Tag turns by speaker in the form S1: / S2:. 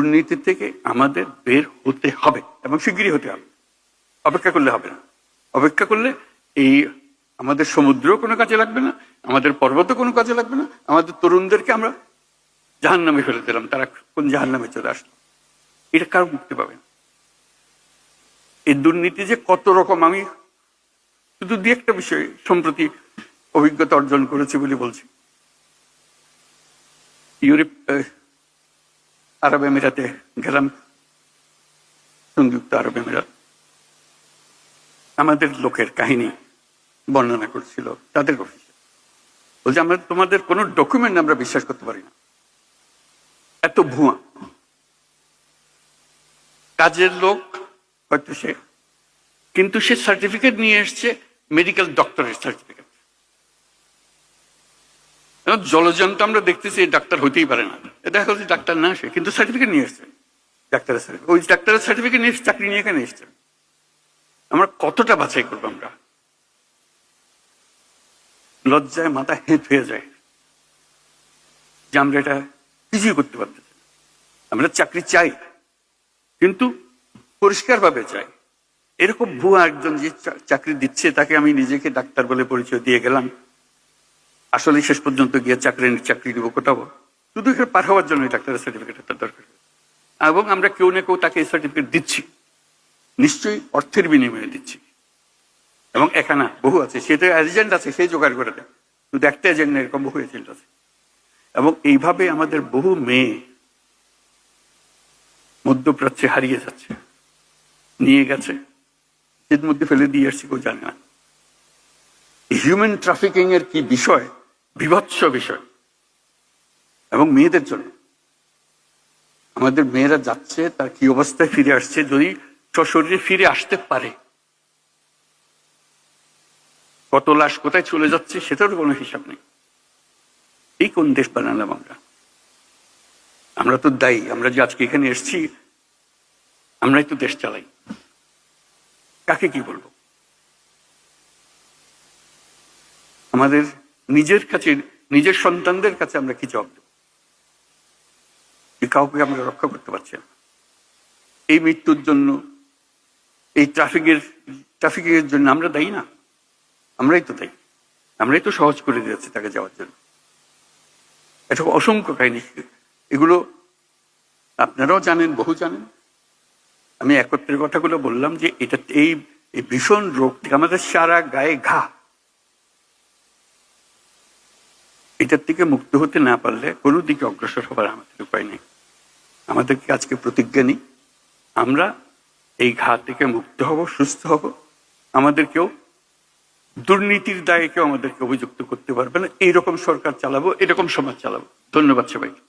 S1: দুর্নীতি থেকে আমাদের বের হতে হবে এবং শিগগিরই হতে হবে। অপেক্ষা করলে হবে না। অপেক্ষা করলে এই আমাদের সমুদ্রও কোনো কাজে লাগবে না, আমাদের পর্বতও কোনো কাজে লাগবে না। আমাদের তরুণদেরকে আমরা জাহান্নামে ফেলে দিলাম, তারা কোন জাহান্নামে চলে আসলো। এটা কারো মুক্তি পাবে না। এই দুর্নীতি যে কত রকম, আমি শুধু দুই একটা বিষয় সম্প্রতি অভিজ্ঞতা অর্জন করেছি বলে বলছি। ইউরোপ আরব আমিরাতে গেলাম, সংযুক্ত আরব আমিরাত। আমাদের লোকের কাহিনী বর্ণনা করছিল তাদের অফিসে, বলছে আমরা তোমাদের কোনো ডকুমেন্ট আমরা বিশ্বাস করতে পারি না, এত ভুয়া। কাজের লোক হয়তো সে, কিন্তু সে সার্টিফিকেট নিয়ে এসছে মেডিকেল ডক্টরের সার্টিফিকেট। জলজন্ত আমরা দেখতেছি ডাক্তার হতেই পারে না, দেখা হচ্ছে ডাক্তার না সে, কিন্তু সার্টিফিকেট নিয়ে এসছে ডাক্তারের সার্টিফিকেট। ওই ডাক্তারের সার্টিফিকেট নিয়ে চাকরি নিয়ে এখানে এসছে। আমরা কতটা বাছাই করবো? আমরা লজ্জায় মাথা হেঁট হয়ে যায় যে আমরা এটা কিছুই করতে পারতেছি। আমরা চাকরি চাই, কিন্তু পরিষ্কার ভাবে চাই। এরকম ভুয়া একজন যে চাকরি দিচ্ছে তাকে আমি নিজেকে ডাক্তার বলে পরিচয় দিয়ে গেলাম, আসলে শেষ পর্যন্ত গিয়ে চাকরি দিব কোথাও, শুধু এখানে পার হওয়ার জন্য ডাক্তারের সার্টিফিকেট একটা দরকার। এবং আমরা কেউ না কেউ তাকে এই সার্টিফিকেট দিচ্ছি, নিশ্চয়ই অর্থের বিনিময়ে দিচ্ছি। এবং এখানে বহু আছে, সেটা এজেন্ট আছে, সেই জোগাড় করে দেয়। শুধু একটা এজেন্ট না, এরকম বহু এজেন্ট আছে। এবং এইভাবে আমাদের বহু মেয়ে মধ্যপ্রাচ্যে হারিয়ে যাচ্ছে, নিয়ে গেছে, এর মধ্যে ফেলে দিয়ে আসছি, কেউ জানে না। হিউম্যান ট্রাফিকিং এর কি বিষয়, বিভৎস বিষয়। এবং মেয়েদের জন্য আমাদের মেয়েরা যাচ্ছে, তার কি অবস্থায় ফিরে আসছে, যদি সশরীরে ফিরে আসতে পারে, কত লাশ কোথায় চলে যাচ্ছে সেটারও কোনো হিসাব নেই। এই কোন দেশ বানালাম আমরা? আমরা তো দায়ী। আমরা যে আজকে এখানে এসেছি, আমরাই তো দেশ চালাই। কাকে কি বলবো? আমাদের নিজের কাছে, নিজের সন্তানদের কাছে আমরা কি জবাব দেব? কাউকে আমরা রক্ষা করতে পারছি না। এই মৃত্যুর জন্য, এই ট্রাফিকের জন্য আমরা দায়ী না? আমরাই তো দায়ী। আমরাই তো সহজ করে দিয়েছি তাকে যাওয়ার জন্য। এটা অসংখ্য কাহিনী, এগুলো আপনারাও জানেন, বহু জানেন। আমি একত্রের কথাগুলো বললাম যে এটা, এই ভীষণ রোগ থেকে আমাদের সারা গায়ে ঘা, এটার থেকে মুক্ত হতে না পারলে কোনো দিকে অগ্রসর হবার আমাদের উপায় নেই। আমাদেরকে আজকে প্রতিজ্ঞা নিই, আমরা এই ঘা থেকে মুক্ত হব, সুস্থ হব। আমাদের কেউ দুর্নীতির দায়ে কেউ আমাদেরকে অভিযুক্ত করতে পারবে না। এইরকম সরকার চালাবো, এরকম সমাজ চালাবো। ধন্যবাদ সবাইকে।